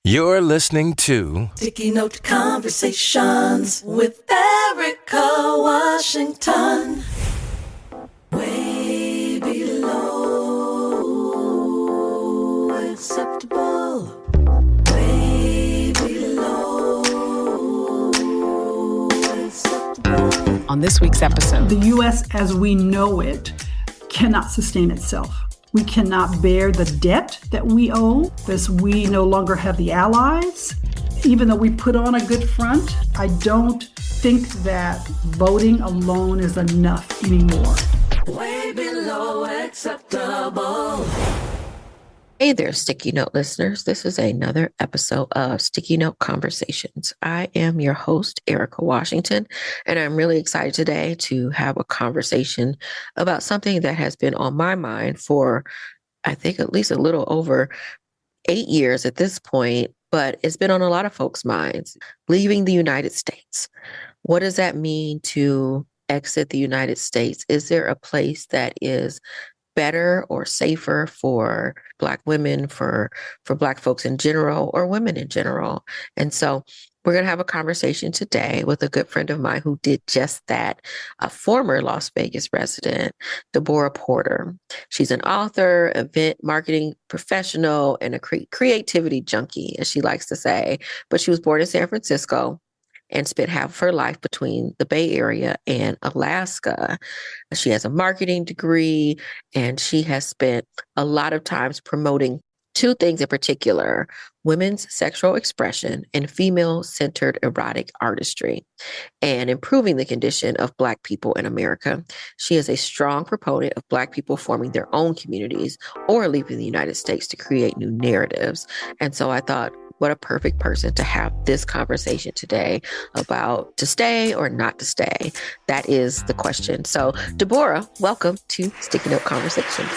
You're listening to Sticky Note Conversations with Erika Washington. Way below acceptable. Way below acceptable. On this week's episode, the US as we know it cannot sustain itself. We cannot bear the debt that we owe because we no longer have the allies. Even though we put on a good front, I don't think that voting alone is enough anymore. Way below acceptable. Hey there, Sticky Note listeners. This is another episode of Sticky Note Conversations. I am your host, Erika Washington, and I'm really excited today to have a conversation about something that has been on my mind for, I think, at least a little over 8 years at this point, but it's been on a lot of folks' minds. Leaving the United States. What does that mean to exit the United States? Is there a place that is better or safer for Black women, for Black folks in general, or women in general? And so we're going to have a conversation today with a good friend of mine who did just that, a former Las Vegas resident, Deborah Porter. She's an author, event marketing professional, and a creativity junkie, as she likes to say. But she was born in San Francisco and spent half of her life between the Bay Area and Alaska. She has a marketing degree, and she has spent a lot of times promoting two things in particular: women's sexual expression and female-centered erotic artistry, and improving the condition of Black people in America. She is a strong proponent of Black people forming their own communities or leaving the United States to create new narratives. And so I thought, what a perfect person to have this conversation today about to stay or not to stay. That is the question. So, Debora, welcome to Sticky Note Conversations.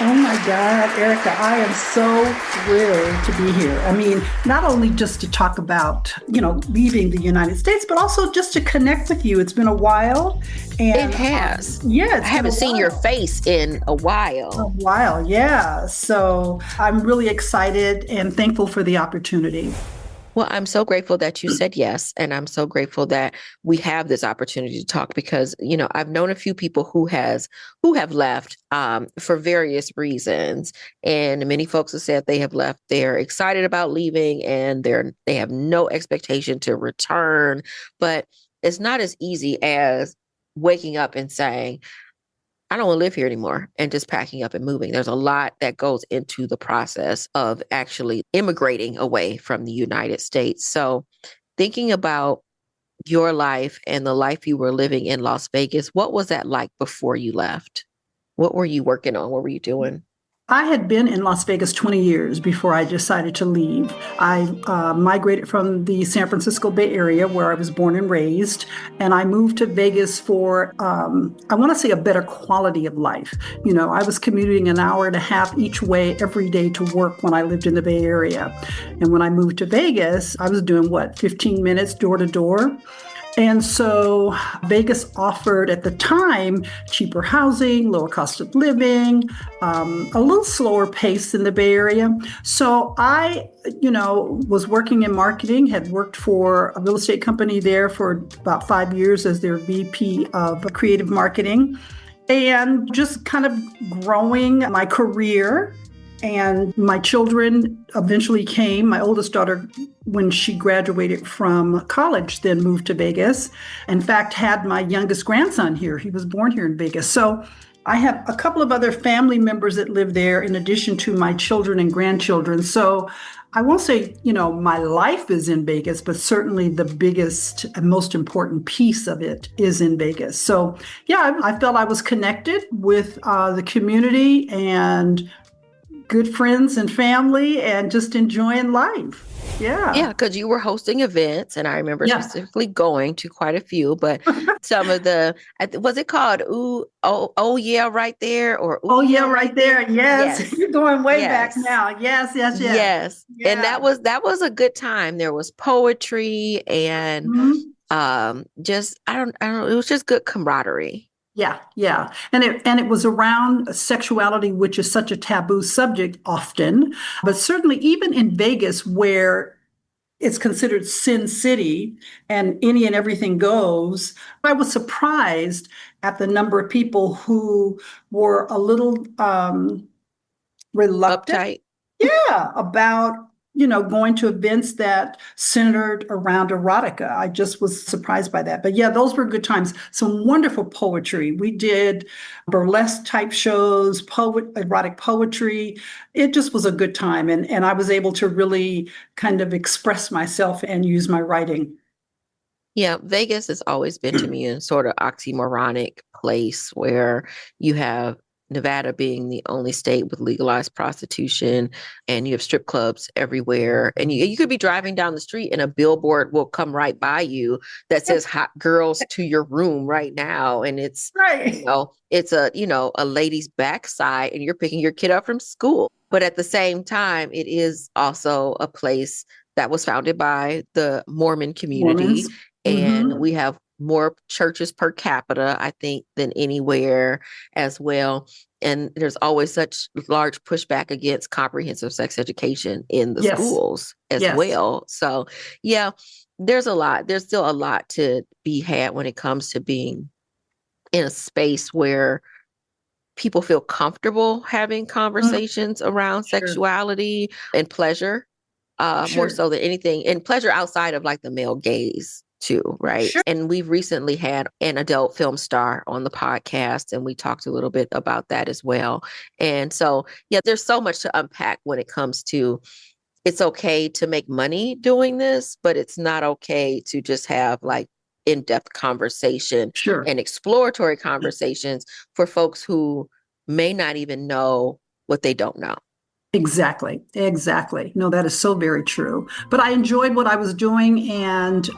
Oh my God, Erika, I am so thrilled to be here. I mean, not only just to talk about, leaving the United States, but also just to connect with you. It's been a while. And it has. Yeah. I haven't seen your face in a while. A while, yeah. So I'm really excited and thankful for the opportunity. Well, I'm so grateful that you said yes. And I'm so grateful that we have this opportunity to talk because, I've known a few people who have left for various reasons. And many folks have said they have left. They're excited about leaving and they have no expectation to return. But it's not as easy as waking up and saying, I don't want to live here anymore, and just packing up and moving. There's a lot that goes into the process of actually immigrating away from the United States. So thinking about your life and the life you were living in Las Vegas, what was that like before you left? What were you working on? What were you doing? I had been in Las Vegas 20 years before I decided to leave. I migrated from the San Francisco Bay Area, where I was born and raised, and I moved to Vegas for, I want to say, a better quality of life. I was commuting an hour and a half each way every day to work when I lived in the Bay Area. And when I moved to Vegas, I was doing 15 minutes door to door. And so Vegas offered at the time cheaper housing, lower cost of living, a little slower pace than the Bay Area. So I, was working in marketing, had worked for a real estate company there for about 5 years as their VP of creative marketing, and just kind of growing my career. And my children eventually came. My oldest daughter, when she graduated from college, then moved to Vegas. In fact, had my youngest grandson here. He was born here in Vegas. So I have a couple of other family members that live there in addition to my children and grandchildren. So I won't say, my life is in Vegas, but certainly the biggest and most important piece of it is in Vegas. So yeah, I felt I was connected with the community and good friends and family and just enjoying life. Yeah. Yeah, because you were hosting events, and I remember specifically going to quite a few, but some of was it called Oh Yeah Right There? Or Oh Yeah Right There. Yes. You're going way back now. Yes. Yeah. And that was a good time. There was poetry and just, I don't know, it was just good camaraderie. Yeah, yeah. And it was around sexuality, which is such a taboo subject often, but certainly even in Vegas, where it's considered Sin City and any and everything goes. I was surprised at the number of people who were a little reluctant, Uptight. yeah, about going to events that centered around erotica. I just was surprised by that. But yeah, those were good times. Some wonderful poetry. We did burlesque type shows, erotic poetry. It just was a good time. And I was able to really kind of express myself and use my writing. Yeah, Vegas has always been to me a sort of oxymoronic place where you have Nevada being the only state with legalized prostitution, and you have strip clubs everywhere. And you could be driving down the street and a billboard will come right by you that says hot girls to your room right now. And it's, Right. it's a lady's backside and you're picking your kid up from school. But at the same time, it is also a place that was founded by the Mormon community, Mormons. and Hmm. we have more churches per capita, I think, than anywhere as well. And there's always such large pushback against comprehensive sex education in the Yes. schools as Yes. well. So, yeah, there's a lot. There's still a lot to be had when it comes to being in a space where people feel comfortable having Mm, conversations around sure. sexuality and pleasure, more Sure. so than anything, and pleasure outside of like the male gaze too, right? Sure. And we've recently had an adult film star on the podcast, and we talked a little bit about that as well. And so, yeah, there's so much to unpack when it comes to it's okay to make money doing this, but it's not okay to just have like in-depth conversation Sure. and exploratory conversations for folks who may not even know what they don't know. Exactly. Exactly. No, that is so very true. But I enjoyed what I was doing and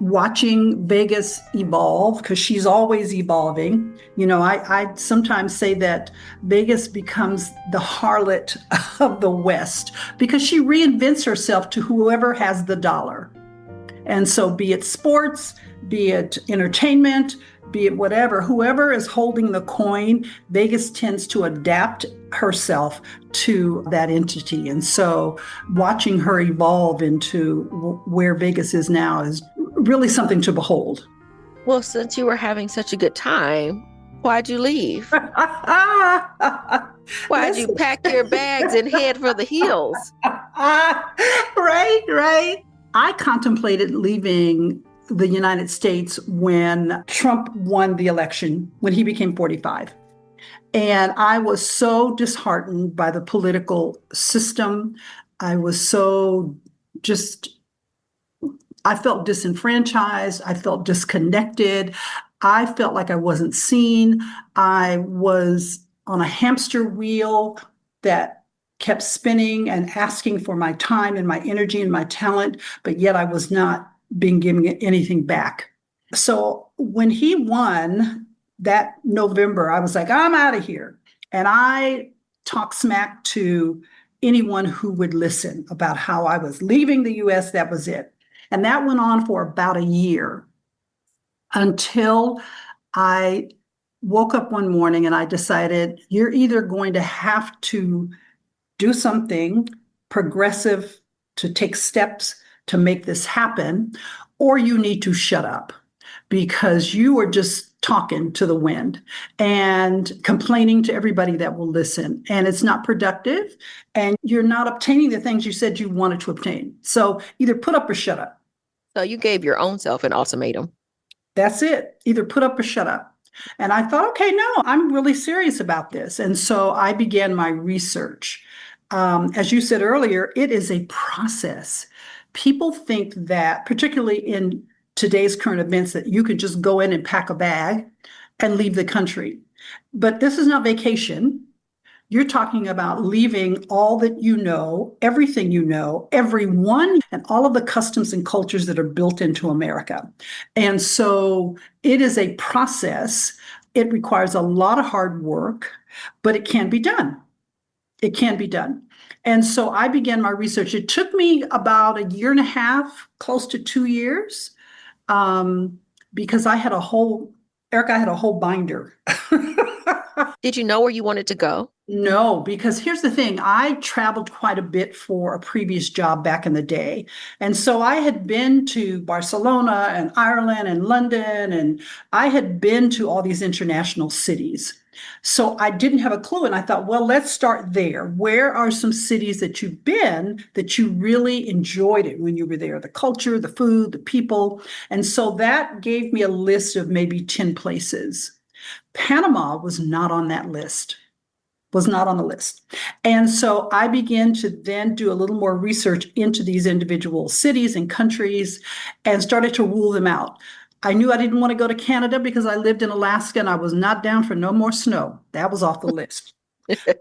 watching Vegas evolve because she's always evolving. I sometimes say that Vegas becomes the harlot of the West because she reinvents herself to whoever has the dollar. And so, be it sports, be it entertainment, be it whatever, whoever is holding the coin, Vegas tends to adapt herself to that entity. And so, watching her evolve into where Vegas is now is really something to behold. Well, since you were having such a good time, why'd you leave? Why'd you Listen. pack your bags and head for the hills? Right, right. I contemplated leaving the United States when Trump won the election, when he became 45. And I was so disheartened by the political system. I was so just, I felt disenfranchised. I felt disconnected. I felt like I wasn't seen. I was on a hamster wheel that kept spinning and asking for my time and my energy and my talent, but yet I was not being given anything back. So when he won that November, I was like, I'm out of here. And I talked smack to anyone who would listen about how I was leaving the US. That was it. And that went on for about a year until I woke up one morning and I decided you're either going to have to do something progressive to take steps to make this happen, or you need to shut up because you are just talking to the wind and complaining to everybody that will listen. And it's not productive and you're not obtaining the things you said you wanted to obtain. So either put up or shut up. So you gave your own self an ultimatum. That's it. Either put up or shut up. And I thought, okay, no, I'm really serious about this. And so I began my research. As you said earlier, it is a process. People think that, particularly in today's current events, that you could just go in and pack a bag and leave the country. But this is not vacation. You're talking about leaving all that everything you know, everyone, and all of the customs and cultures that are built into America. And so it is a process. It requires a lot of hard work, but it can be done. It can be done. And so I began my research. It took me about a year and a half, close to 2 years. Um, because Erica, I had a whole binder. Did you know where you wanted to go? No, because here's the thing. I traveled quite a bit for a previous job back in the day. And so I had been to Barcelona and Ireland and London, and I had been to all these international cities. So I didn't have a clue. And I thought, well, let's start there. Where are some cities that you've been that you really enjoyed it when you were there? The culture, the food, the people. And so that gave me a list of maybe 10 places. Panama was not on that list. Was not on the list. And so I began to then do a little more research into these individual cities and countries and started to rule them out. I knew I didn't want to go to Canada because I lived in Alaska and I was not down for no more snow. That was off the list.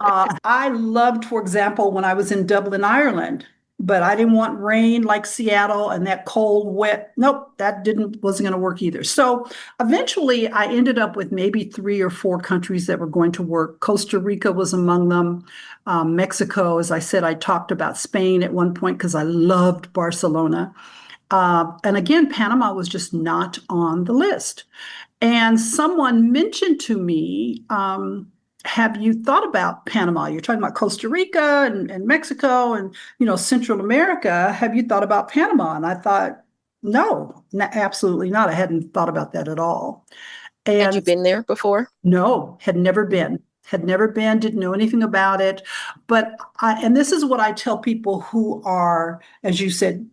I loved, for example, when I was in Dublin, Ireland, but I didn't want rain like Seattle and that cold, wet. Nope, wasn't going to work either. So eventually I ended up with maybe 3 or 4 countries that were going to work. Costa Rica was among them. Mexico, as I said, I talked about Spain at one point because I loved Barcelona. And again, Panama was just not on the list. And someone mentioned to me, have you thought about Panama? You're talking about Costa Rica and Mexico and, Central America. Have you thought about Panama? And I thought, no, absolutely not. I hadn't thought about that at all. And had you been there before? No, had never been, didn't know anything about it. But and this is what I tell people who are, as you said,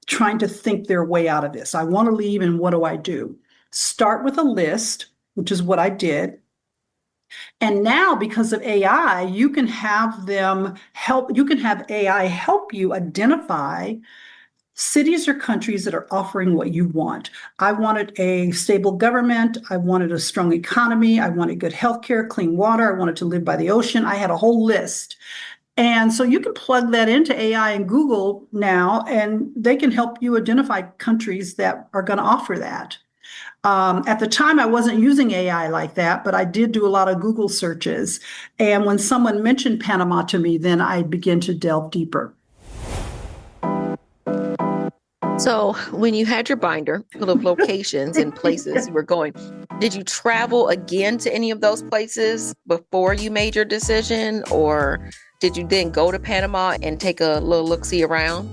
trying to think their way out of this. I want to leave, and what do I do? Start with a list, which is what I did. And now, because of AI, you can have AI help you identify cities or countries that are offering what you want. I wanted a stable government. I wanted a strong economy. I wanted good healthcare, clean water. I wanted to live by the ocean. I had a whole list. And so you can plug that into AI and Google now, and they can help you identify countries that are going to offer that. At the time, I wasn't using AI like that, but I did do a lot of Google searches. And when someone mentioned Panama to me, then I began to delve deeper. So when you had your binder full of locations and places you were going, did you travel again to any of those places before you made your decision? Or did you then go to Panama and take a little look-see around?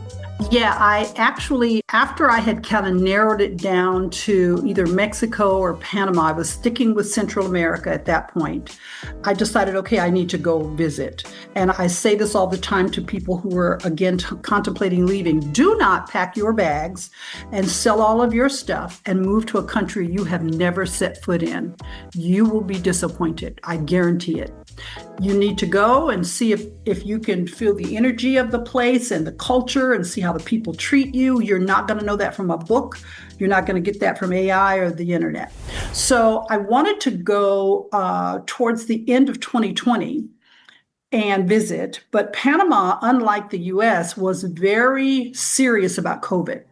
Yeah, I actually, after I had kind of narrowed it down to either Mexico or Panama, I was sticking with Central America at that point. I decided, okay, I need to go visit. And I say this all the time to people who are, again, contemplating leaving. Do not pack your bags and sell all of your stuff and move to a country you have never set foot in. You will be disappointed. I guarantee it. You need to go and see if you can feel the energy of the place and the culture and see how the people treat you. You're not going to know that from a book. You're not going to get that from AI or the internet. So I wanted to go towards the end of 2020 and visit. But Panama, unlike the US, was very serious about COVID.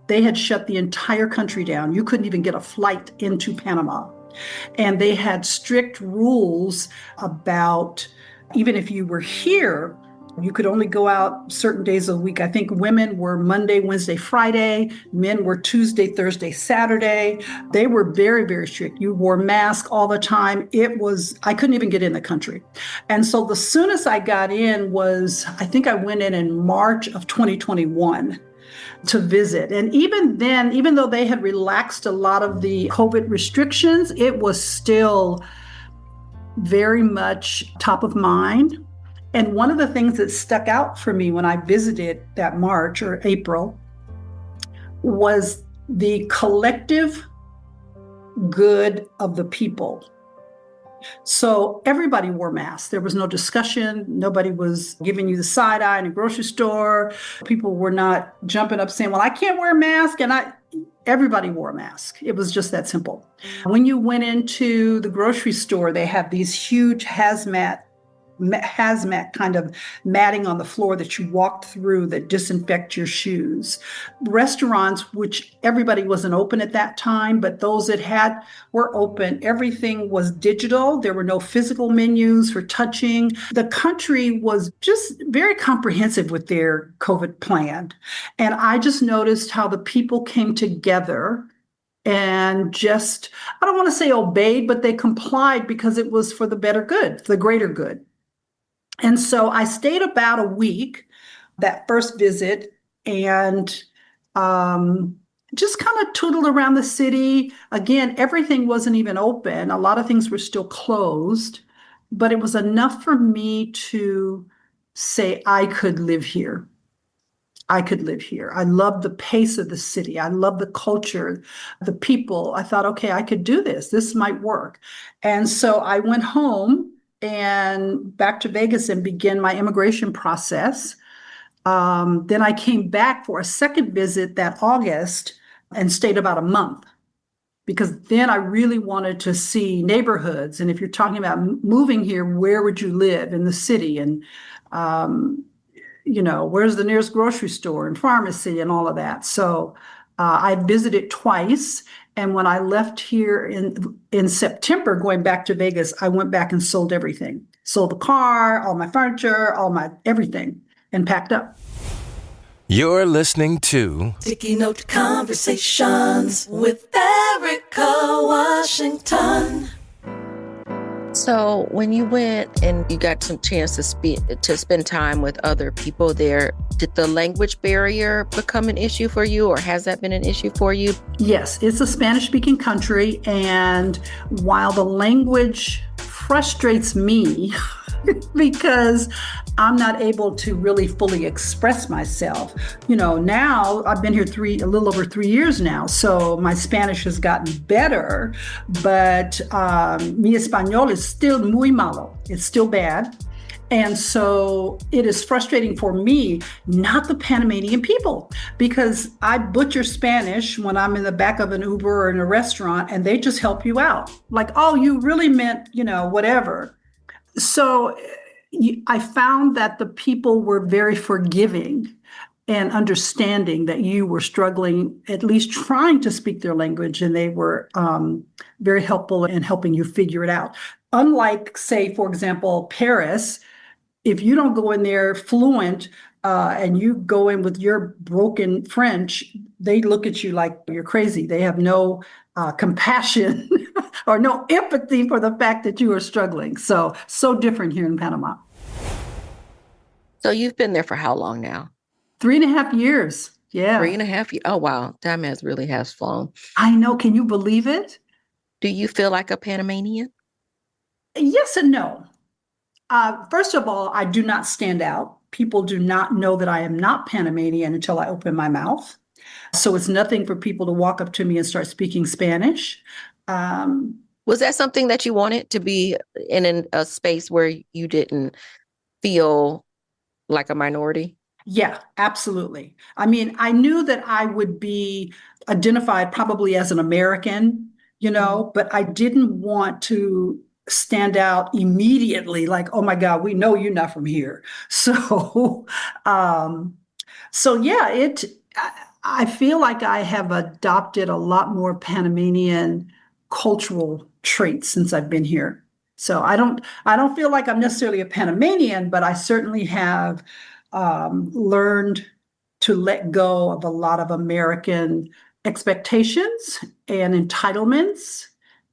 They had shut the entire country down. You couldn't even get a flight into Panama. And they had strict rules about, even if you were here, you could only go out certain days a week. I think women were Monday, Wednesday, Friday. Men were Tuesday, Thursday, Saturday. They were very, very strict. You wore masks all the time. I couldn't even get in the country. And so the soonest I got in was, I think I went in March of 2021. To visit. And even then, even though they had relaxed a lot of the COVID restrictions, it was still very much top of mind. And one of the things that stuck out for me when I visited that March or April was the collective good of the people. So everybody wore masks. There was no discussion. Nobody was giving you the side eye in a grocery store. People were not jumping up saying, well, I can't wear a mask. And everybody wore a mask. It was just that simple. When you went into the grocery store, they have these huge hazmat kind of matting on the floor that you walked through that disinfect your shoes. Restaurants, which everybody wasn't open at that time, but those that were open. Everything was digital. There were no physical menus for touching. The country was just very comprehensive with their COVID plan. And I just noticed how the people came together and just, I don't want to say obeyed, but they complied because it was for the better good, the greater good. And so I stayed about a week that first visit and just kind of tootled around the city. Again, everything wasn't even open. A lot of things were still closed, but it was enough for me to say I could live here. I could live here. I love the pace of the city. I love the culture, the people. I thought, okay, I could do this. This might work. And so I went home and back to Vegas and began my immigration process. Then I came back for a second visit that August and stayed about a month because then I really wanted to see neighborhoods. And if you're talking about moving here, where would you live in the city? And where's the nearest grocery store and pharmacy and all of that. So I visited twice. And when I left here in September, going back to Vegas, I went back and sold everything. Sold the car, all my furniture, all my everything, and packed up. You're listening to Sticky Note Conversations with Erika Washington. So when you went and you got some chance to spend time with other people there, did the language barrier become an issue for you, or has that been an issue for you? Yes, it's a Spanish-speaking country, and while the language frustrates me because I'm not able to really fully express myself. Now I've been here a little over 3 years now, so my Spanish has gotten better, but mi español is still muy malo. It's still bad. And so it is frustrating for me, not the Panamanian people, because I butcher Spanish when I'm in the back of an Uber or in a restaurant, and they just help you out. Like, oh, you really meant, whatever. So I found that the people were very forgiving and understanding that you were struggling, at least trying to speak their language, and they were very helpful in helping you figure it out. Unlike, say, for example, Paris, if you don't go in there fluent and you go in with your broken French, they look at you like you're crazy. They have no compassion or no empathy for the fact that you are struggling. So different here in Panama. So you've been there for how long now? 3.5 years. Yeah. 3.5 years. Oh, wow. Time has flown. I know. Can you believe it? Do you feel like a Panamanian? Yes and no. First of all, I do not stand out. People do not know that I am not Panamanian until I open my mouth. So it's nothing for people to walk up to me and start speaking Spanish. Was that something that you wanted, to be in a space where you didn't feel like a minority? Yeah, absolutely. I mean, I knew that I would be identified probably as an American, but I didn't want to stand out immediately like, oh my God, we know you're not from here. So, yeah, I feel like I have adopted a lot more Panamanian cultural traits since I've been here. So I don't feel like I'm necessarily a Panamanian, but I certainly have learned to let go of a lot of American expectations and entitlements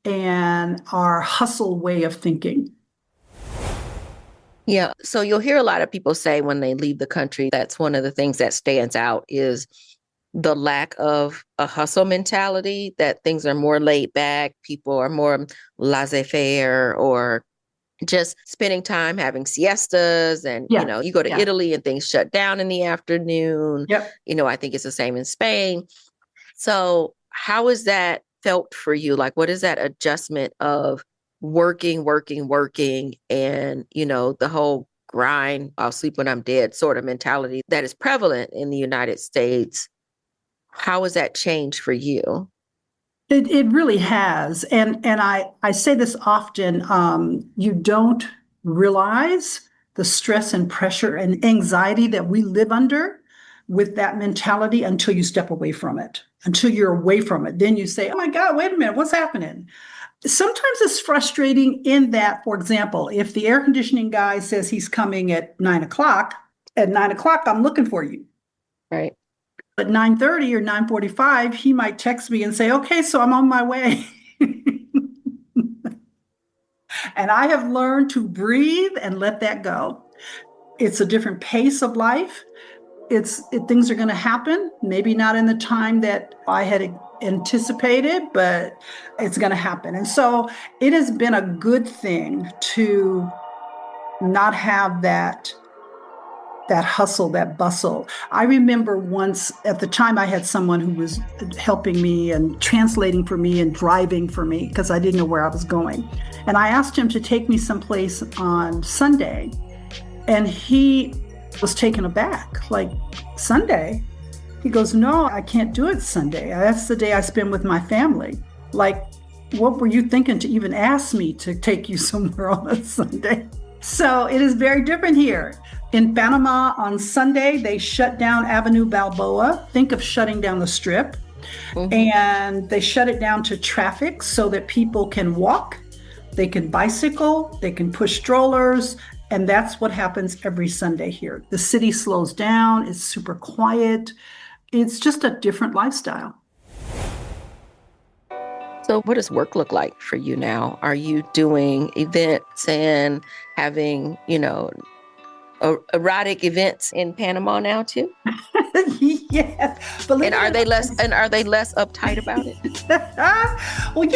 and our hustle way of thinking. Yeah. So you'll hear a lot of people say when they leave the country, that's one of the things that stands out is the lack of a hustle mentality, that things are more laid back. People are more laissez-faire, or just spending time having siestas. And, you go to Italy and things shut down in the afternoon. Yep. I think it's the same in Spain. So how is that felt for you? Like, what is that adjustment of working, and, the whole grind, I'll sleep when I'm dead sort of mentality that is prevalent in the United States? How has that changed for you? It really has. And I say this often, you don't realize the stress and pressure and anxiety that we live under with that mentality until you step away from it, until you're away from it. Then you say, oh my God, wait a minute, what's happening? Sometimes it's frustrating in that, for example, if the air conditioning guy says he's coming at 9 o'clock, I'm looking for you. Right. At 9:30 or 9:45, he might text me and say, okay, so I'm on my way. And I have learned to breathe and let that go. It's a different pace of life. Things are going to happen, maybe not in the time that I had anticipated, but it's going to happen. And so it has been a good thing to not have that hustle, that bustle. I remember once at the time I had someone who was helping me and translating for me and driving for me because I didn't know where I was going. And I asked him to take me someplace on Sunday, and he was taken aback, like, Sunday? He goes, no, I can't do it Sunday. That's the day I spend with my family. Like, what were you thinking to even ask me to take you somewhere on a Sunday? So it is very different here. In Panama on Sunday, they shut down Avenue Balboa. Think of shutting down the Strip. Mm-hmm. And they shut it down to traffic so that people can walk, they can bicycle, they can push strollers. And that's what happens every Sunday here. The city slows down. It's super quiet. It's just a different lifestyle. So what does work look like for you now? Are you doing events and having, erotic events in Panama now too? Yes. And are they less uptight about it? Well,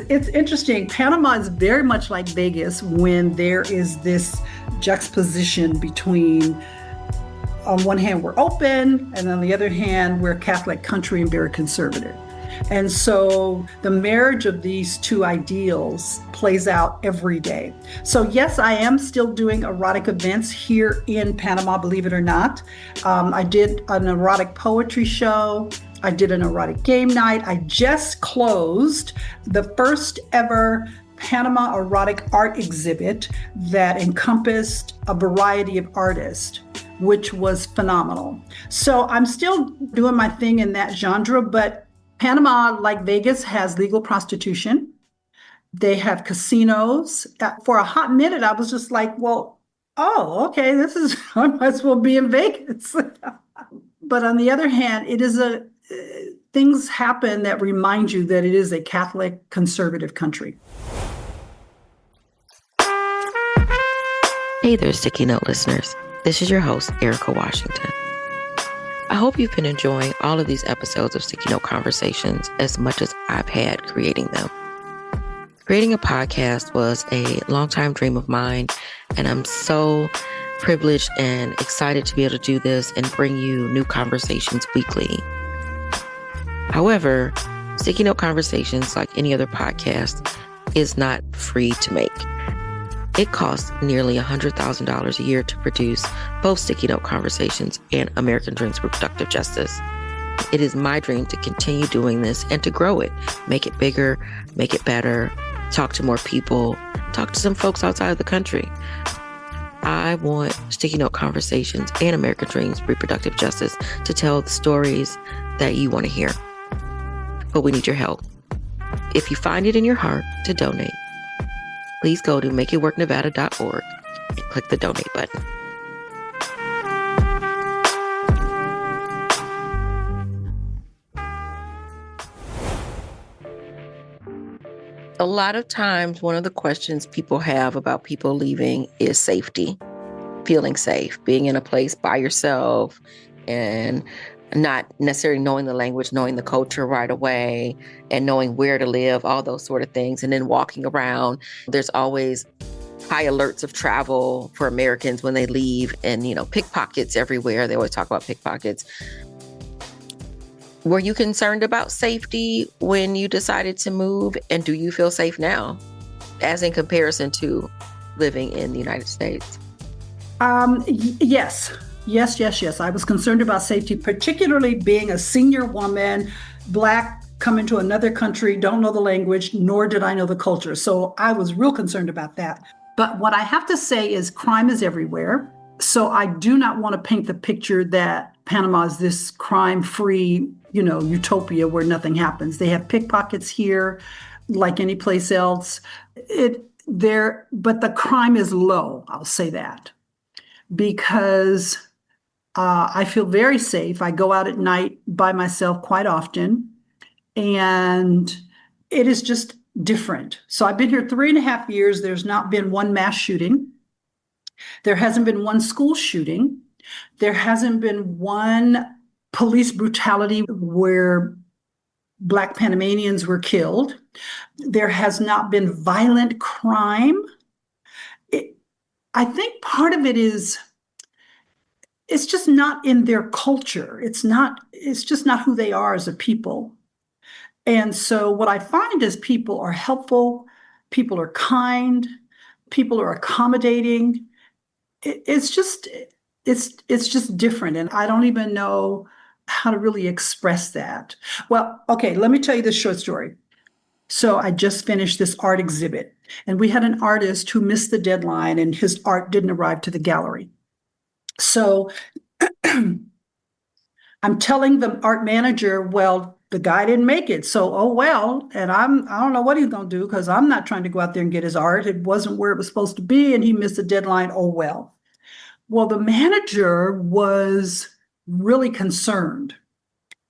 it's interesting. Panama is very much like Vegas when there is this juxtaposition between, on one hand, we're open, and on the other hand, we're a Catholic country and very conservative. And so the marriage of these two ideals plays out every day. So yes, I am still doing erotic events here in Panama, believe it or not. I did an erotic poetry show. I did an erotic game night. I just closed the first ever Panama erotic art exhibit that encompassed a variety of artists, which was phenomenal. So I'm still doing my thing in that genre, but Panama, like Vegas, has legal prostitution. They have casinos. For a hot minute, I was just like, well, oh, okay, I might as well be in Vegas. But on the other hand, things happen that remind you that it is a Catholic conservative country. Hey there, Sticky Note listeners. This is your host, Erika Washington. I hope you've been enjoying all of these episodes of Sticky Note Conversations as much as I've had creating them. Creating a podcast was a longtime dream of mine, and I'm so privileged and excited to be able to do this and bring you new conversations weekly. However, Sticky Note Conversations, like any other podcast, is not free to make. It costs nearly $100,000 a year to produce both Sticky Note Conversations and American Dreams Reproductive Justice. It is my dream to continue doing this and to grow it, make it bigger, make it better, talk to more people, talk to some folks outside of the country. I want Sticky Note Conversations and American Dreams Reproductive Justice to tell the stories that you want to hear. But we need your help. If you find it in your heart to donate, please go to makeitworknevada.org and click the donate button. A lot of times, one of the questions people have about people leaving is safety, feeling safe, being in a place by yourself and not necessarily knowing the language, knowing the culture right away, and knowing where to live, all those sort of things. And then walking around, there's always high alerts of travel for Americans when they leave, and, pickpockets everywhere. They always talk about pickpockets. Were you concerned about safety when you decided to move? And do you feel safe now, as in comparison to living in the United States? Yes. Yes. I was concerned about safety, particularly being a senior woman, Black, coming to another country, don't know the language, nor did I know the culture. So I was real concerned about that. But what I have to say is crime is everywhere. So I do not want to paint the picture that Panama is this crime-free, utopia where nothing happens. They have pickpockets here, like any place else. But the crime is low, I'll say that, because I feel very safe. I go out at night by myself quite often, and it is just different. So I've been here 3.5 years. There's not been one mass shooting. There hasn't been one school shooting. There hasn't been one police brutality where Black Panamanians were killed. There has not been violent crime. I think part of it is it's just not in their culture. It's just not who they are as a people. And so what I find is people are helpful, people are kind, people are accommodating. It's just different. And I don't even know how to really express that. Well, okay, let me tell you this short story. So I just finished this art exhibit, and we had an artist who missed the deadline and his art didn't arrive to the gallery. So I'm telling the art manager, well, the guy didn't make it. So, oh, well, and I don't know what he's going to do because I'm not trying to go out there and get his art. It wasn't where it was supposed to be, and he missed the deadline. Oh, well. Well, the manager was really concerned.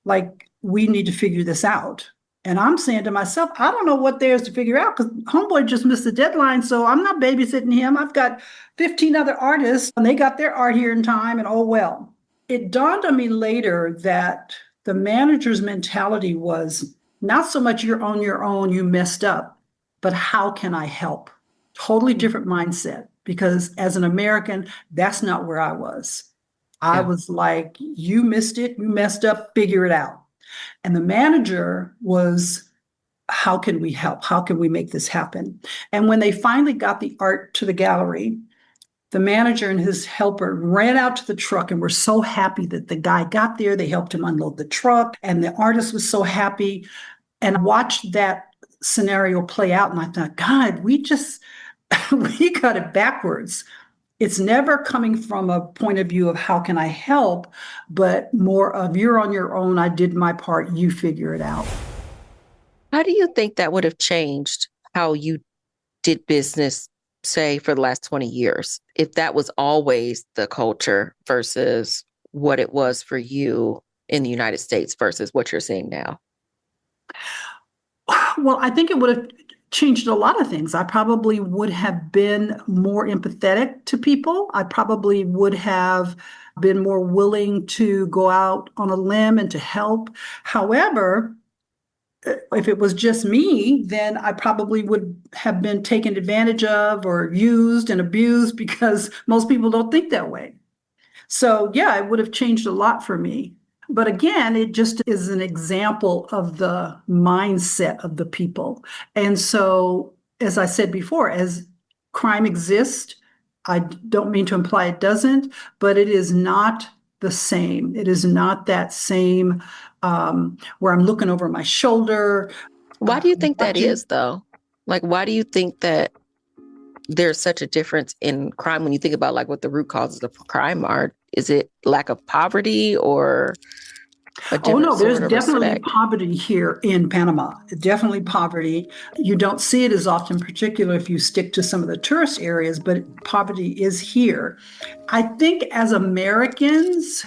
Like, we need to figure this out. And I'm saying to myself, I don't know what there is to figure out because homeboy just missed the deadline. So I'm not babysitting him. I've got 15 other artists and they got their art here in time, and oh, well. It dawned on me later that the manager's mentality was not so much you're on your own, you messed up, but how can I help? Totally different mindset, because as an American, that's not where I was. I was like, you missed it, you messed up, figure it out. And the manager was, how can we help? How can we make this happen? And when they finally got the art to the gallery, the manager and his helper ran out to the truck and were so happy that the guy got there. They helped him unload the truck, and the artist was so happy. And I watched that scenario play out, and I thought, God, we got it backwards. It's never coming from a point of view of how can I help, but more of you're on your own. I did my part. You figure it out. How do you think that would have changed how you did business, say, for the last 20 years, if that was always the culture versus what it was for you in the United States versus what you're seeing now? Well, I think it would have changed a lot of things. I probably would have been more empathetic to people. I probably would have been more willing to go out on a limb and to help. However, if it was just me, then I probably would have been taken advantage of or used and abused, because most people don't think that way. So yeah, it would have changed a lot for me. But again, it just is an example of the mindset of the people. And so, as I said before, as crime exists, I don't mean to imply it doesn't, but it is not the same. It is not that same where I'm looking over my shoulder. Why do you think that is, though? Like, why do you think that there's such a difference in crime when you think about like what the root causes of crime are? Is it lack of poverty or a different no, there's sort of definitely respect? poverty here in Panama. Definitely poverty. You don't see it as often, particularly if you stick to some of the tourist areas, but poverty is here. I think as Americans,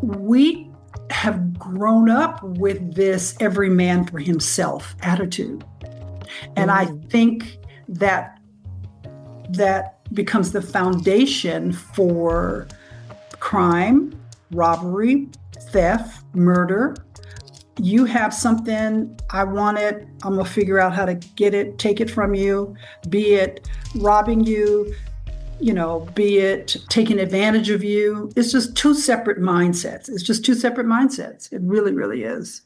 we have grown up with this every man for himself attitude. And I think that becomes the foundation for crime, robbery, theft, murder. You have something, I want it, I'm gonna figure out how to get it, take it from you, be it robbing you, be it taking advantage of you. It's just two separate mindsets. It's just two separate mindsets. It really, really is.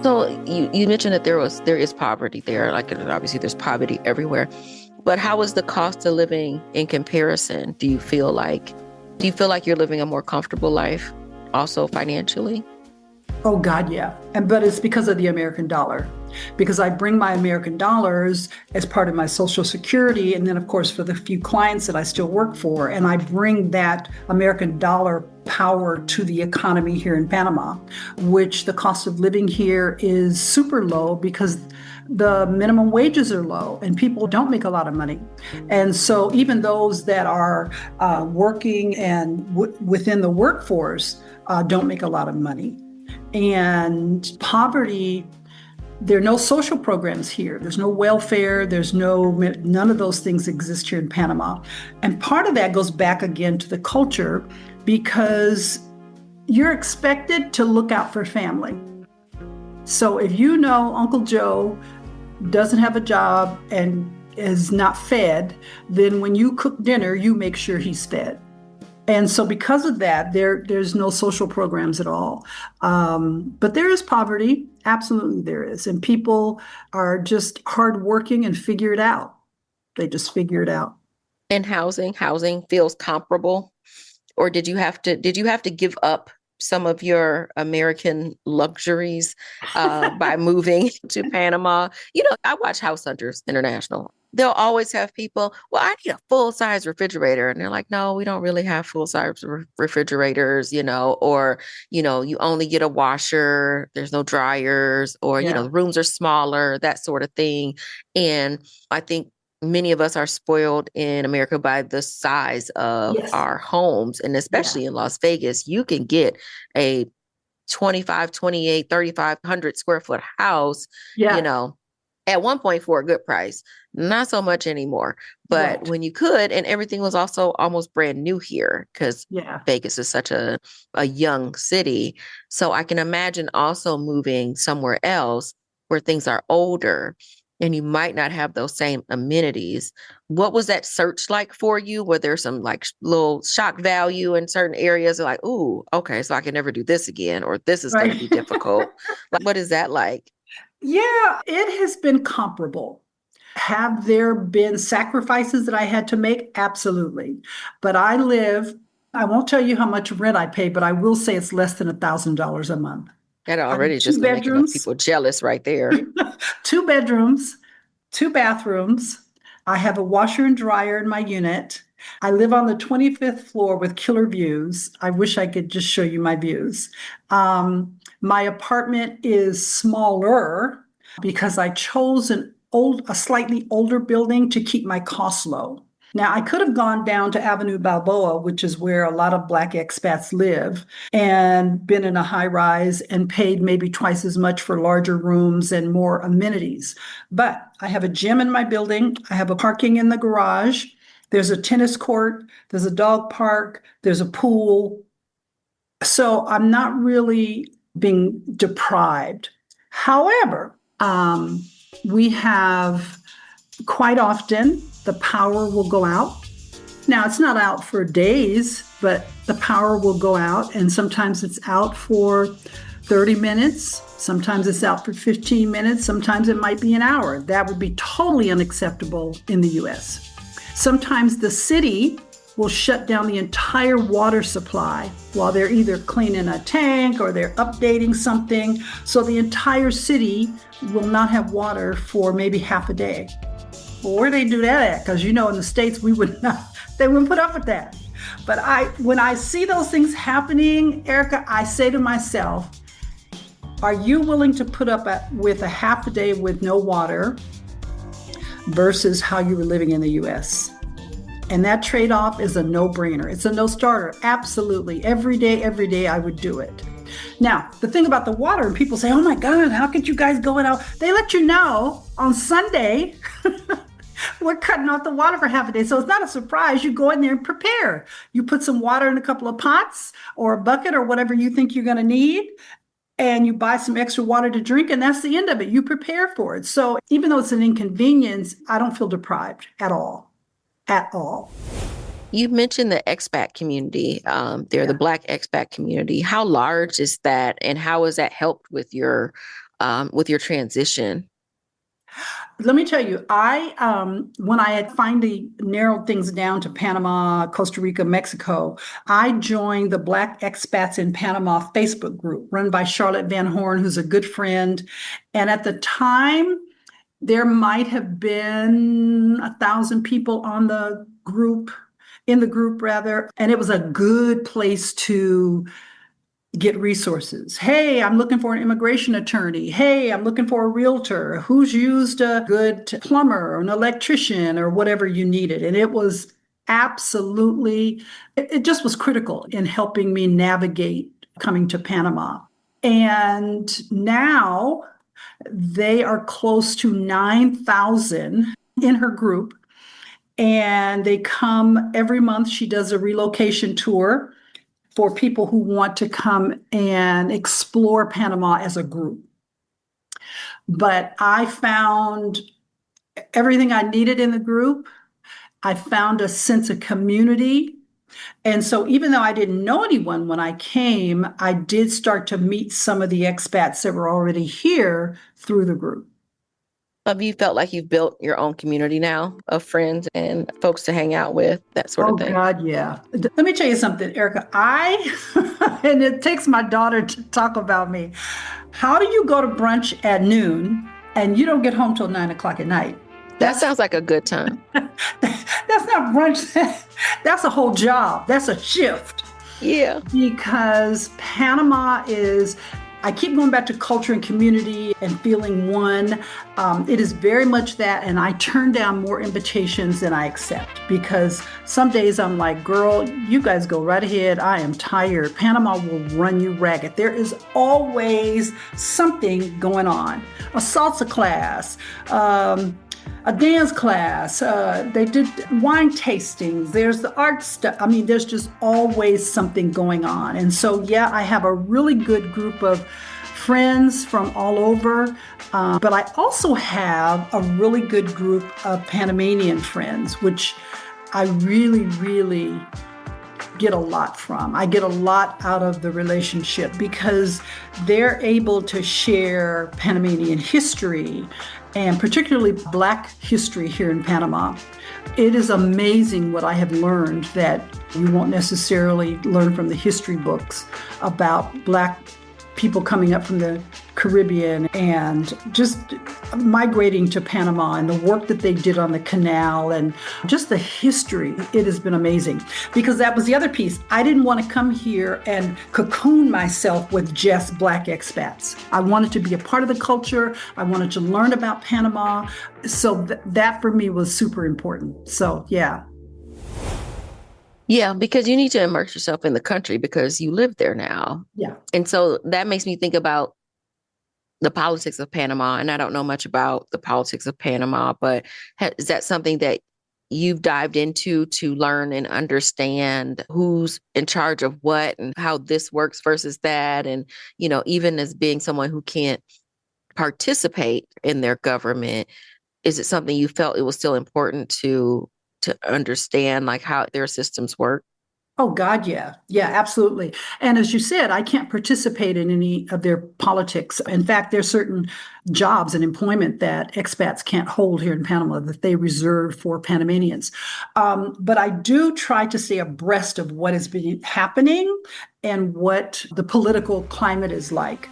So you mentioned that there is poverty there. Like, obviously there's poverty everywhere, but how is the cost of living in comparison? Do you feel like you're living a more comfortable life also financially? Oh God, yeah. But it's because of the American dollar, because I bring my American dollars as part of my Social Security. And then of course, for the few clients that I still work for, and I bring that American dollar power to the economy here in Panama, which the cost of living here is super low because The minimum wages are low and people don't make a lot of money. And so even those that are working and within the workforce don't make a lot of money. And poverty, there are no social programs here. There's no welfare. None of those things exist here in Panama. And part of that goes back again to the culture, because you're expected to look out for family. So if you know Uncle Joe doesn't have a job and is not fed, then when you cook dinner, you make sure he's fed. And so because of that, there's no social programs at all. But there is poverty. Absolutely there is. And people are just hardworking and figure it out. They just figure it out. And housing feels comparable? Or did you have to give up some of your American luxuries by moving to Panama? I watch House Hunters International. They'll always have people, well, I need a full-size refrigerator. And they're like, no, we don't really have full-size refrigerators, or, you only get a washer, there's no dryers, or, the rooms are smaller, that sort of thing. And I think many of us are spoiled in America by the size of our homes. And especially in Las Vegas, you can get a 25, 28, 3,500 square foot house, at one point for a good price. Not so much anymore. But when you could, and everything was also almost brand new here, because Vegas is such a young city. So I can imagine also moving somewhere else where things are older and you might not have those same amenities. What was that search like for you? Were there some like little shock value in certain areas? Like, ooh, okay, so I can never do this again, or this is going to be difficult. Like, what is that like? Yeah, it has been comparable. Have there been sacrifices that I had to make? Absolutely. But I won't tell you how much rent I pay, but I will say it's less than $1,000 a month. That already just making people jealous right there. 2 bedrooms, 2 bathrooms. I have a washer and dryer in my unit. I live on the 25th floor with killer views. I wish I could just show you my views. My apartment is smaller because I chose a slightly older building to keep my costs low. Now, I could have gone down to Avenue Balboa, which is where a lot of Black expats live, and been in a high rise and paid maybe twice as much for larger rooms and more amenities. But I have a gym in my building. I have a parking in the garage. There's a tennis court. There's a dog park. There's a pool. So I'm not really being deprived. However, we have quite often the power will go out. Now, it's not out for days, but the power will go out, and sometimes it's out for 30 minutes. Sometimes it's out for 15 minutes. Sometimes it might be an hour. That would be totally unacceptable in the US. Sometimes the city will shut down the entire water supply while they're either cleaning a tank or they're updating something. So the entire city will not have water for maybe half a day. Well, where do they do that at? Because in the States, they wouldn't put up with that. But when I see those things happening, Erika, I say to myself, are you willing to put up with a half a day with no water versus how you were living in the US? And that trade-off is a no-brainer. It's a no-starter. Absolutely. Every day, I would do it. Now, the thing about the water, and people say, oh my God, how could you guys go out? They let you know on Sunday, we're cutting off the water for half a day. So it's not a surprise. You go in there and prepare. You put some water in a couple of pots or a bucket or whatever you think you're going to need, and you buy some extra water to drink, and that's the end of it. You prepare for it. So even though it's an inconvenience, I don't feel deprived at all. At all. You mentioned the expat community. The Black expat community. How large is that, and how has that helped with your transition? Let me tell you, when I had finally narrowed things down to Panama, Costa Rica, Mexico, I joined the Black Expats in Panama Facebook group run by Charlotte Van Horn, who's a good friend. And at the time, there might have been 1,000 people in the group, and it was a good place to get resources. Hey, I'm looking for an immigration attorney. Hey, I'm looking for a realtor. Who's used a good plumber or an electrician or whatever you needed? And it was absolutely, it just was critical in helping me navigate coming to Panama. And now they are close to 9,000 in her group. And they come every month. She does a relocation tour for people who want to come and explore Panama as a group. But I found everything I needed in the group. I found a sense of community. And so even though I didn't know anyone when I came, I did start to meet some of the expats that were already here through the group. Have you felt like you've built your own community now of friends and folks to hang out with, that sort of thing? Oh, God, yeah. Let me tell you something, Erika. And it takes my daughter to talk about me. How do you go to brunch at noon and you don't get home till 9 o'clock at night? That sounds like a good time. That's not brunch. That's a whole job. That's a shift. Yeah. Because Panama is, I keep going back to culture and community and feeling one. It is very much that. And I turn down more invitations than I accept because some days I'm like, girl, you guys go right ahead. I am tired. Panama will run you ragged. There is always something going on. A salsa class, a dance class. They did wine tastings. There's the art stuff. I mean, there's just always something going on. And so, yeah, I have a really good group of friends from all over. But I also have a really good group of Panamanian friends, which I really, really get a lot from. I get a lot out of the relationship because they're able to share Panamanian history and particularly Black history here in Panama. It is amazing what I have learned that you won't necessarily learn from the history books about Black people coming up from the Caribbean and just migrating to Panama and the work that they did on the canal and just the history. It has been amazing because that was the other piece. I didn't want to come here and cocoon myself with just Black expats. I wanted to be a part of the culture. I wanted to learn about Panama. So that for me was super important. So, yeah. Yeah, because you need to immerse yourself in the country because you live there now. Yeah. And so that makes me think about the politics of Panama. And I don't know much about the politics of Panama, but is that something that you've dived into to learn and understand who's in charge of what and how this works versus that? And, you know, even as being someone who can't participate in their government, is it something you felt it was still important to understand like how their systems work? Oh, God, yeah. Yeah, absolutely. And as you said, I can't participate in any of their politics. In fact, there's certain jobs and employment that expats can't hold here in Panama that they reserve for Panamanians. But I do try to stay abreast of what is happening and what the political climate is like.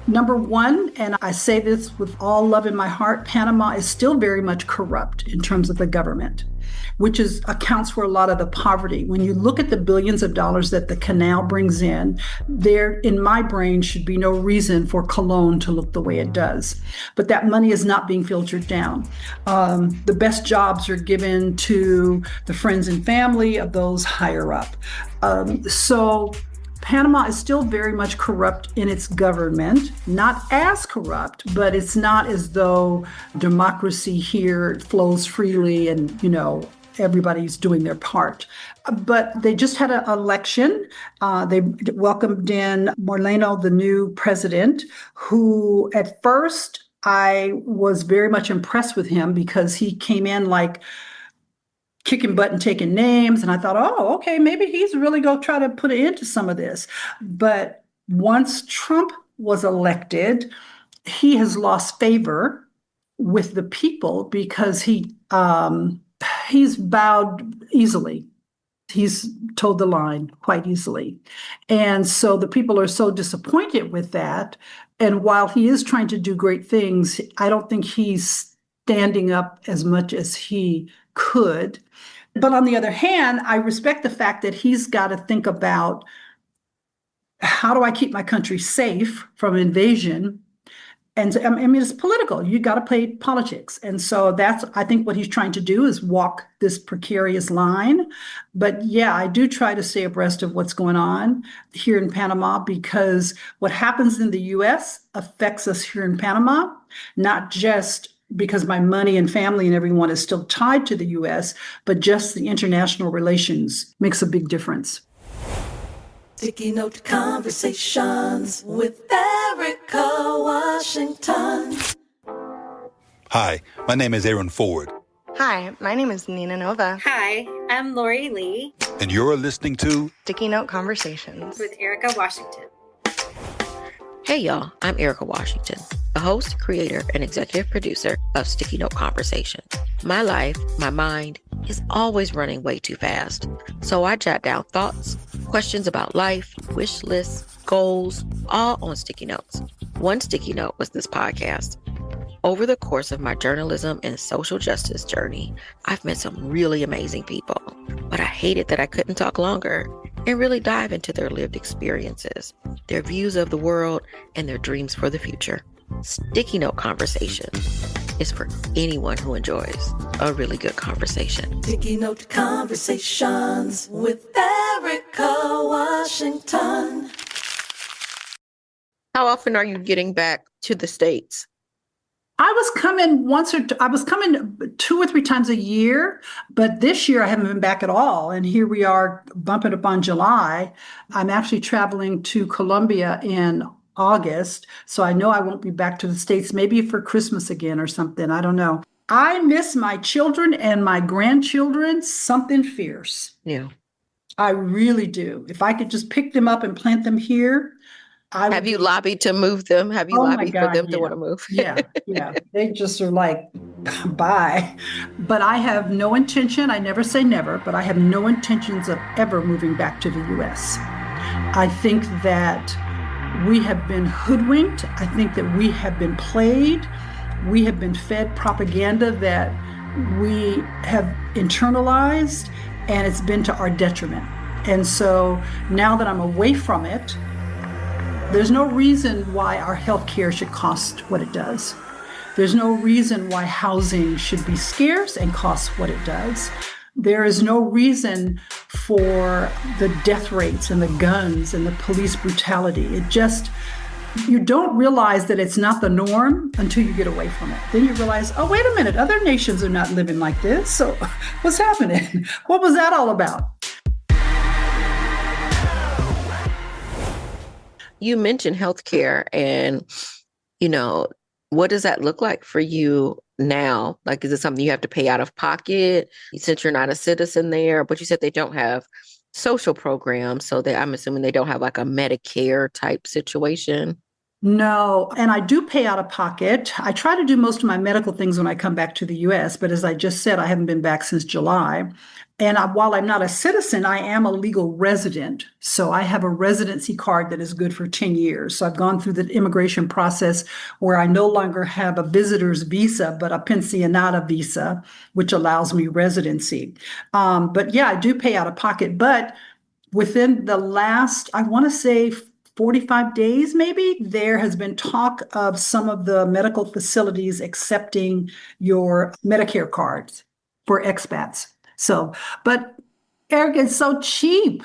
Number one, and I say this with all love in my heart, Panama is still very much corrupt in terms of the government, which accounts for a lot of the poverty. When you look at the billions of dollars that the canal brings in, there, in my brain, should be no reason for Cologne to look the way it does. But that money is not being filtered down. The best jobs are given to the friends and family of those higher up. So Panama is still very much corrupt in its government, not as corrupt, but it's not as though democracy here flows freely and, you know, everybody's doing their part. But they just had an election. They welcomed in Moreno, the new president, who at first I was very much impressed with him because he came in like kicking butt and taking names. And I thought, oh, okay, maybe he's really going to try to put an end to some of this. But once Trump was elected, he has lost favor with the people because he's bowed easily. He's toed the line quite easily. And so the people are so disappointed with that. And while he is trying to do great things, I don't think he's standing up as much as he could. But on the other hand, I respect the fact that he's got to think about how do I keep my country safe from invasion? And I mean, it's political. You got to play politics. And so that's, I think what he's trying to do is walk this precarious line. But yeah, I do try to stay abreast of what's going on here in Panama, because what happens in the US affects us here in Panama, not just because my money and family and everyone is still tied to the US, but just the international relations makes a big difference. Sticky Note Conversations with Erika Washington. Hi, my name is Aaron Ford. Hi, my name is Nina Nova. Hi, I'm Lori Lee. And you're listening to Sticky Note Conversations with Erika Washington. Hey y'all, I'm Erika Washington, a host, creator, and executive producer of Sticky Note Conversations. My life, my mind, is always running way too fast. So I jot down thoughts, questions about life, wish lists, goals, all on sticky notes. One sticky note was this podcast. Over the course of my journalism and social justice journey, I've met some really amazing people, but I hated that I couldn't talk longer and really dive into their lived experiences, their views of the world, and their dreams for the future. Sticky Note Conversation is for anyone who enjoys a really good conversation. Sticky Note Conversations with Erika Washington. How often are you getting back to the States? I was coming 2 or 3 times a year, but this year I haven't been back at all. And here we are bumping up on July. I'm actually traveling to Colombia in August. So I know I won't be back to the States, maybe for Christmas again or something. I don't know. I miss my children and my grandchildren, something fierce. Yeah. I really do. If I could just pick them up and plant them here. Have you lobbied to move them? Have you lobbied for them to want to move? Yeah. They just are like, bye. But I have no intention, I never say never, but I have no intentions of ever moving back to the US. I think that we have been hoodwinked. I think that we have been played. We have been fed propaganda that we have internalized, and it's been to our detriment. And so now that I'm away from it, there's no reason why our healthcare should cost what it does. There's no reason why housing should be scarce and cost what it does. There is no reason for the death rates and the guns and the police brutality. You don't realize that it's not the norm until you get away from it. Then you realize, oh, wait a minute, other nations are not living like this. So what's happening? What was that all about? You mentioned healthcare, and, what does that look like for you now? Like, is it something you have to pay out of pocket since you're not a citizen there? But you said they don't have social programs, so I'm assuming they don't have like a Medicare type situation. No, and I do pay out of pocket. I try to do most of my medical things when I come back to the US, but as I just said, I haven't been back since July. And while I'm not a citizen, I am a legal resident. So I have a residency card that is good for 10 years. So I've gone through the immigration process where I no longer have a visitor's visa, but a pensionata visa, which allows me residency. But yeah, I do pay out of pocket. But within the last, I want to say 45 days, maybe, there has been talk of some of the medical facilities accepting your Medicare cards for expats. So, but Eric, it's so cheap.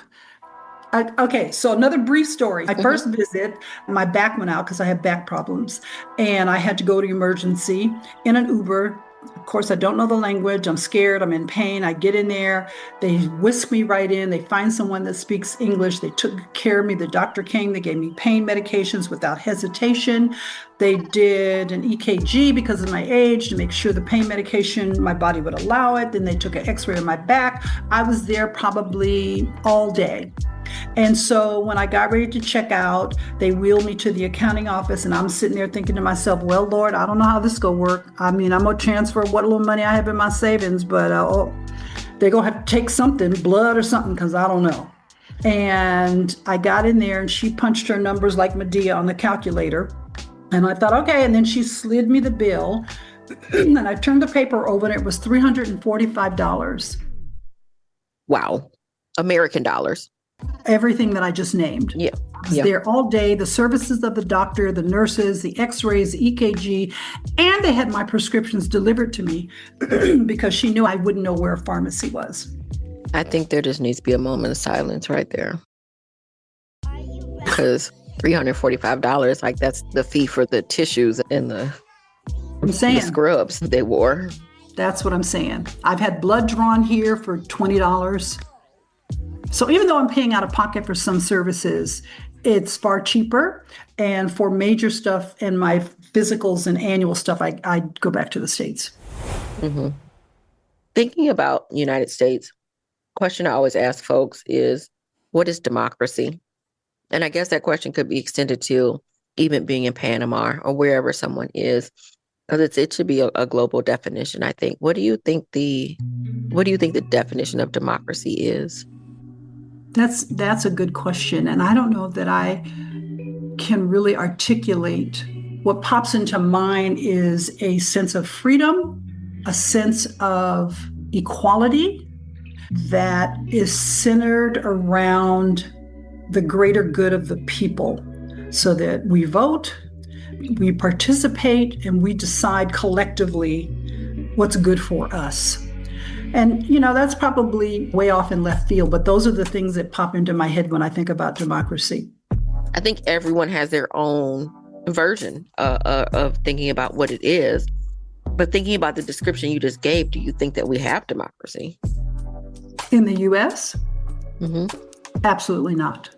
Okay, so another brief story. My first visit, my back went out because I had back problems, and I had to go to emergency in an Uber. Of course, I don't know the language. I'm scared. I'm in pain. I get in there. They whisk me right in. They find someone that speaks English. They took care of me. The doctor came. They gave me pain medications without hesitation. They did an EKG because of my age to make sure the pain medication, my body would allow it. Then they took an x-ray of my back. I was there probably all day. And so when I got ready to check out, they wheeled me to the accounting office, and I'm sitting there thinking to myself, well, Lord, I don't know how this is going to work. I mean, I'm going to transfer what little money I have in my savings, but they're going to have to take something, blood or something, because I don't know. And I got in there, and she punched her numbers like Medea on the calculator. And I thought, okay. And then she slid me the bill, and I turned the paper over, and it was $345. Wow. American dollars. Everything that I just named. Yeah. I was Yeah. there all day, the services of the doctor, the nurses, the x-rays, the EKG, and they had my prescriptions delivered to me because she knew I wouldn't know where a pharmacy was. I think there just needs to be a moment of silence right there. Because $345, like that's the fee for the tissues and the scrubs they wore. That's what I'm saying. I've had blood drawn here for $20. So even though I'm paying out of pocket for some services, it's far cheaper. And for major stuff and my physicals and annual stuff, I go back to the States. Mm-hmm. Thinking about United States, question I always ask folks is, what is democracy? And I guess that question could be extended to even being in Panama or wherever someone is, because it should be a global definition, I think. What do you think the definition of democracy is? That's a good question. And I don't know that I can really articulate. What pops into mind is a sense of freedom, a sense of equality that is centered around the greater good of the people, so that we vote, we participate, and we decide collectively what's good for us. And, that's probably way off in left field, but those are the things that pop into my head when I think about democracy. I think everyone has their own version of thinking about what it is. But thinking about the description you just gave, do you think that we have democracy? In the U.S.? Mm-hmm. Absolutely not.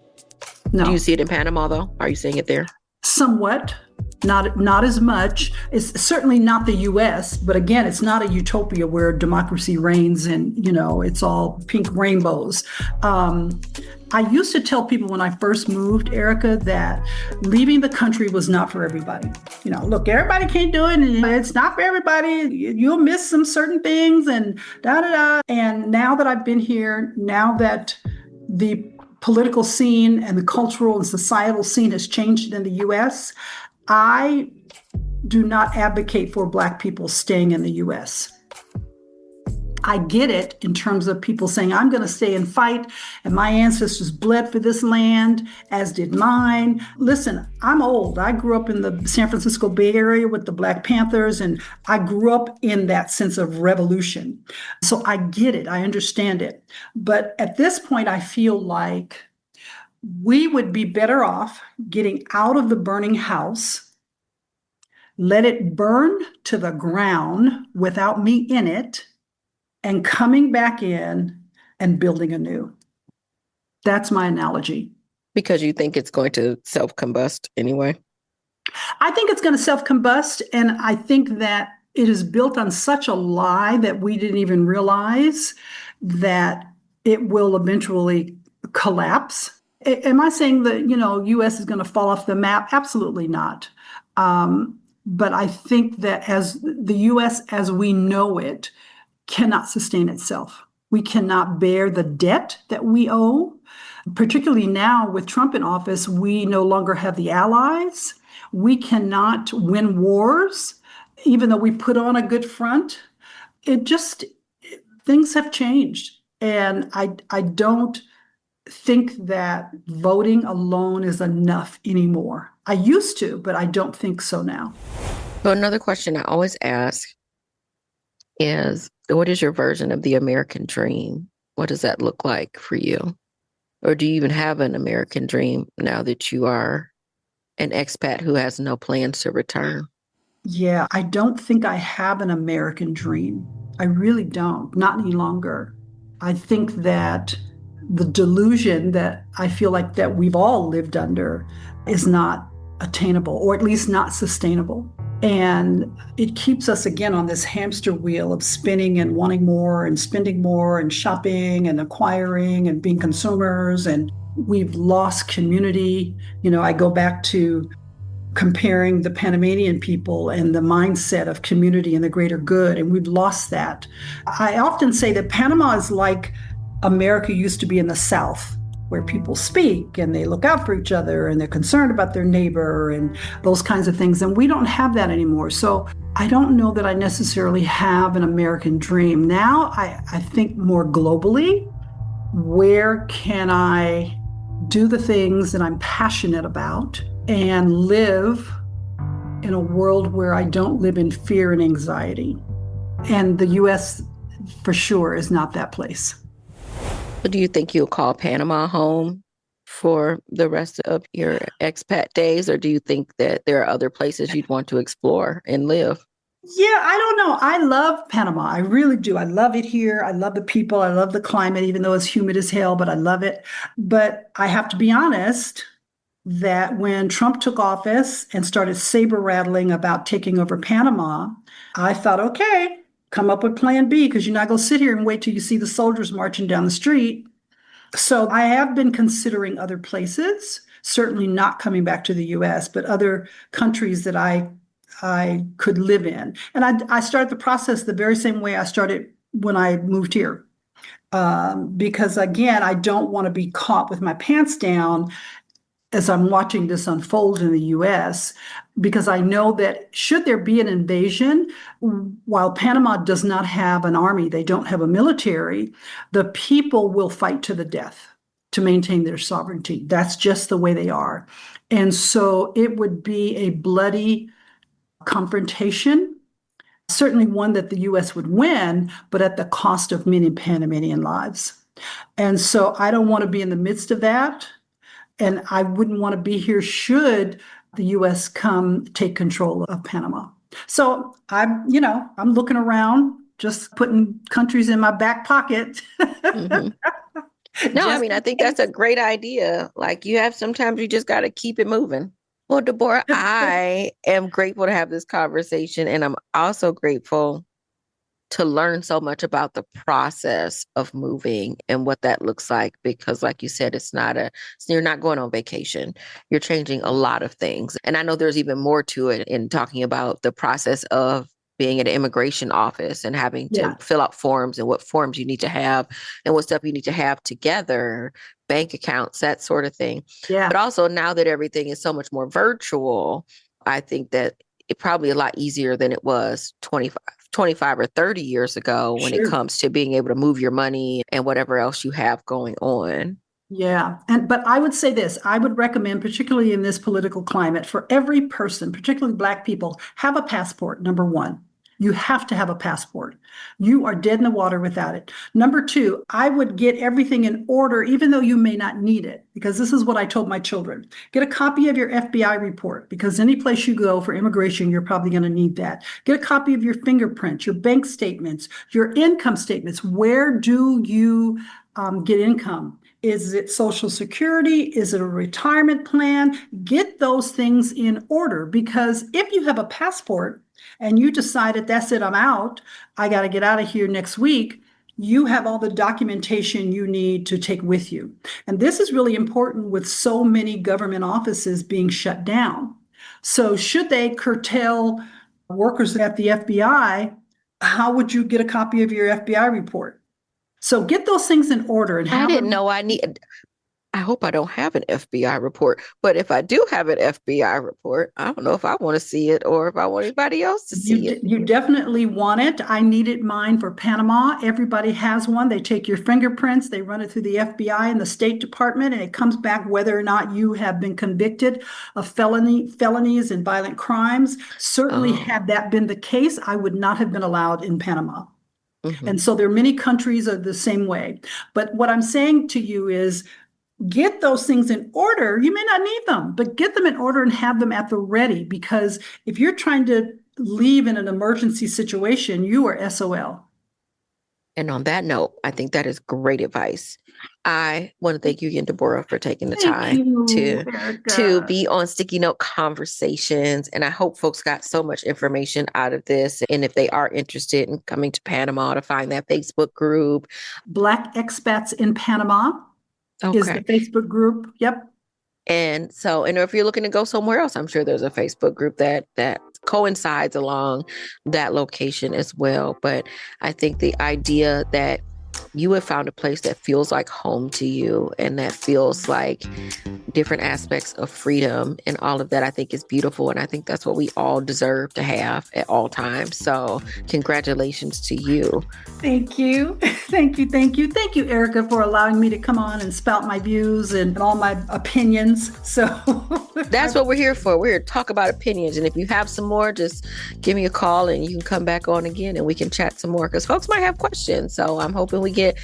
No. Do you see it in Panama, though? Are you seeing it there? Somewhat. Not as much. It's certainly not the U.S., but again, it's not a utopia where democracy reigns and, it's all pink rainbows. I used to tell people when I first moved, Erika, that leaving the country was not for everybody. Look, everybody can't do it, and it's not for everybody. You'll miss some certain things and da-da-da. And now that I've been here, now that the political scene and the cultural and societal scene has changed in the U.S., I do not advocate for Black people staying in the U.S. I get it in terms of people saying, I'm going to stay and fight, and my ancestors bled for this land, as did mine. Listen, I'm old. I grew up in the San Francisco Bay Area with the Black Panthers, and I grew up in that sense of revolution. So I get it. I understand it. But at this point, I feel like we would be better off getting out of the burning house, let it burn to the ground without me in it, and coming back in and building anew. That's my analogy. Because you think it's going to self-combust anyway? I think it's going to self-combust, and I think that it is built on such a lie that we didn't even realize that it will eventually collapse. Am I saying that, U.S. is going to fall off the map? Absolutely not. But I think that as the U.S. as we know it cannot sustain itself. We cannot bear the debt that we owe. Particularly now with Trump in office, we no longer have the allies. We cannot win wars, even though we put on a good front. Things have changed. And I don't think that voting alone is enough anymore. I used to, but I don't think so now. So another question I always ask is, what is your version of the American dream? What does that look like for you? Or do you even have an American dream now that you are an expat who has no plans to return? Yeah, I don't think I have an American dream. I really don't, not any longer. I think that the delusion that I feel like that we've all lived under is not attainable, or at least not sustainable. And it keeps us again on this hamster wheel of spinning and wanting more and spending more and shopping and acquiring and being consumers. And we've lost community. I go back to comparing the Panamanian people and the mindset of community and the greater good, and we've lost that. I often say that Panama is like America used to be in the South, where people speak and they look out for each other and they're concerned about their neighbor and those kinds of things. And we don't have that anymore. So I don't know that I necessarily have an American dream. Now I think more globally, where can I do the things that I'm passionate about, and live in a world where I don't live in fear and anxiety. And the US, for sure, is not that place. So do you think you'll call Panama home for the rest of your expat days, or do you think that there are other places you'd want to explore and live? Yeah, I don't know. I love Panama. I really do. I love it here. I love the people. I love the climate, even though it's humid as hell, but I love it. But I have to be honest that when Trump took office and started saber rattling about taking over Panama, I thought, okay, come up with plan B, because you're not going to sit here and wait till you see the soldiers marching down the street. So I have been considering other places, certainly not coming back to the US, but other countries that I could live in. And I started the process the very same way I started when I moved here. Because again, I don't want to be caught with my pants down as I'm watching this unfold in the US, because I know that should there be an invasion, while Panama does not have an army, they don't have a military, the people will fight to the death to maintain their sovereignty. That's just the way they are. And so it would be a bloody confrontation, certainly one that the US would win, but at the cost of many Panamanian lives. And so I don't want to be in the midst of that. And I wouldn't want to be here should the US come take control of Panama. So I'm looking around, just putting countries in my back pocket. Mm-hmm. No, I mean, I think that's a great idea. Like sometimes you just got to keep it moving. Well, Debora, I am grateful to have this conversation, and I'm also grateful to learn so much about the process of moving and what that looks like, because like you said, you're not going on vacation. You're changing a lot of things. And I know there's even more to it in talking about the process of being at an immigration office and having to fill out forms and what forms you need to have and what stuff you need to have together, bank accounts, that sort of thing. Yeah. But also now that everything is so much more virtual, I think that it's probably a lot easier than it was 25 or 30 years ago when it comes to being able to move your money and whatever else you have going on. Yeah. But I would say this, I would recommend, particularly in this political climate, for every person, particularly Black people, have a passport, number one. You have to have a passport. You are dead in the water without it. Number two, I would get everything in order, even though you may not need it, because this is what I told my children. Get a copy of your FBI report, because any place you go for immigration, you're probably going to need that. Get a copy of your fingerprints, your bank statements, your income statements. Where do you get income? Is it Social Security? Is it a retirement plan? Get those things in order, because if you have a passport and you decided, that's it, I'm out, I got to get out of here next week, you have all the documentation you need to take with you. And this is really important with so many government offices being shut down. So should they curtail workers at the FBI, how would you get a copy of your FBI report? So get those things in order. And I didn't know I hope I don't have an FBI report, but if I do have an FBI report, I don't know if I want to see it or if I want anybody else to see it. You definitely want it. I needed mine for Panama. Everybody has one. They take your fingerprints, they run it through the FBI and the State Department, and it comes back whether or not you have been convicted of felonies and violent crimes. Certainly, had that been the case, I would not have been allowed in Panama. Mm-hmm. And so there are many countries are the same way. But what I'm saying to you is, get those things in order. You may not need them, but get them in order and have them at the ready, because if you're trying to leave in an emergency situation, you are SOL. And on that note, I think that is great advice. I want to thank you again, Debora, for taking the time to be on Sticky Note Conversations. And I hope folks got so much information out of this. And if they are interested in coming to Panama, to find that Facebook group. Black Expats in Panama. Is the Facebook group. Yep. And if you're looking to go somewhere else, I'm sure there's a Facebook group that coincides along that location as well. But I think the idea that you have found a place that feels like home to you and that feels like different aspects of freedom and all of that, I think is beautiful. And I think that's what we all deserve to have at all times. So congratulations to you. Thank you. Thank you. Thank you. Thank you, Erika, for allowing me to come on and spout my views and all my opinions. So that's what we're here for. We're here to talk about opinions. And if you have some more, just give me a call and you can come back on again and we can chat some more because folks might have questions. So I'm hoping we get,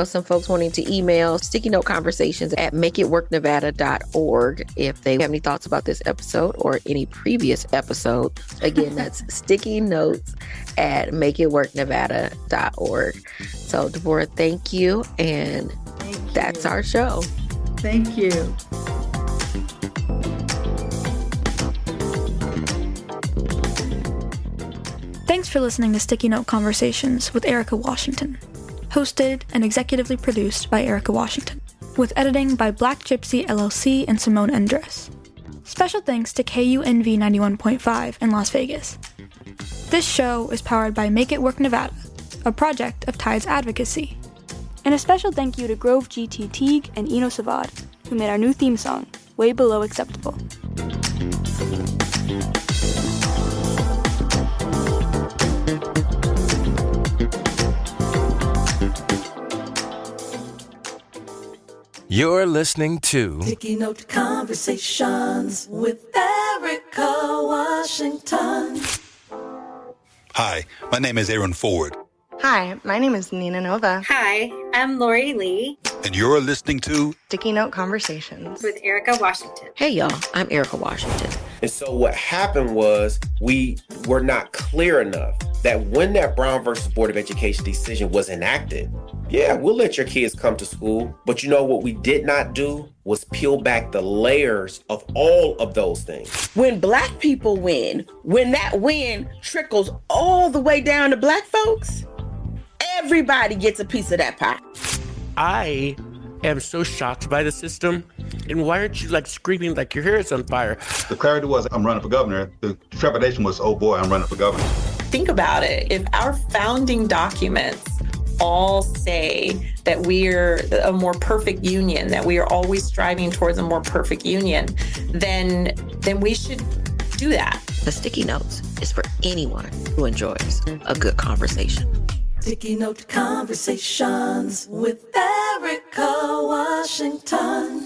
some folks wanting to email sticky note conversations at makeitworknevada.org if they have any thoughts about this episode or any previous episode. Again, that's sticky notes at makeitworknevada.org. So Debora, thank you. And that's our show. Thank you. Thanks for listening to Sticky Note Conversations with Erika Washington. Hosted and executively produced by Erika Washington. With editing by Black Gypsy LLC and Simone Endres. Special thanks to KUNV 91.5 in Las Vegas. This show is powered by Make It Work Nevada, a project of Tides Advocacy. And a special thank you to Grov GT Tigue and Inohs Sivad, who made our new theme song, Way Below Acceptable. You're listening to Sticky Note Conversations with Erika Washington. Hi, my name is Aaron Ford, Hi, my name is Nina Nova. Hi, I'm Lori Lee and you're listening to Sticky Note Conversations. with Erika Washington. Hey, y'all. I'm Erika Washington. And so what happened was we were not clear enough that when that Brown versus Board of Education decision was enacted, yeah, we'll let your kids come to school. But you know what we did not do was peel back the layers of all of those things. When Black people win, when that win trickles all the way down to Black folks, everybody gets a piece of that pie. I am so shocked by the system. And why aren't you screaming like your hair is on fire? The clarity was, I'm running for governor. The trepidation was, oh boy, I'm running for governor. Think about it. If our founding documents all say that we're a more perfect union, that we are always striving towards a more perfect union, then we should do that. The Sticky Notes is for anyone who enjoys a good conversation. Sticky Note Conversations with Erika Washington.